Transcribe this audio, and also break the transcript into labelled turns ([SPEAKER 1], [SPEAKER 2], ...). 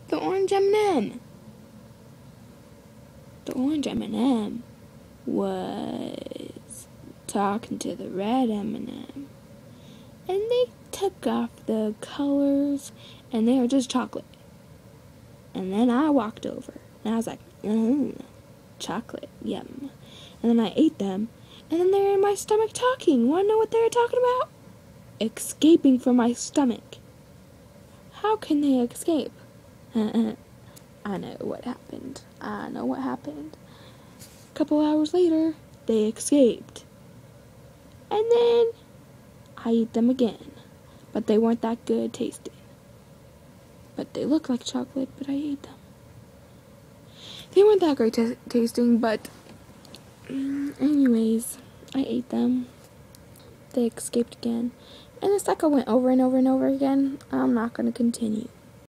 [SPEAKER 1] The orange M&M. The orange M&M was talking to the red M&M. And they took off the colors, and they were just chocolate. And then I walked over, and I was like, chocolate, yum. And then I ate them, and then they're in my stomach talking. Want to know what they were talking about? Escaping from my stomach. How can they escape? I know what happened. A couple hours later, they escaped. And then I ate them again. But they weren't that good tasting. But they look like chocolate, but I ate them. They weren't that great tasting, but anyways, I ate them. They escaped again. And the cycle went over and over and over again. I'm not going to continue.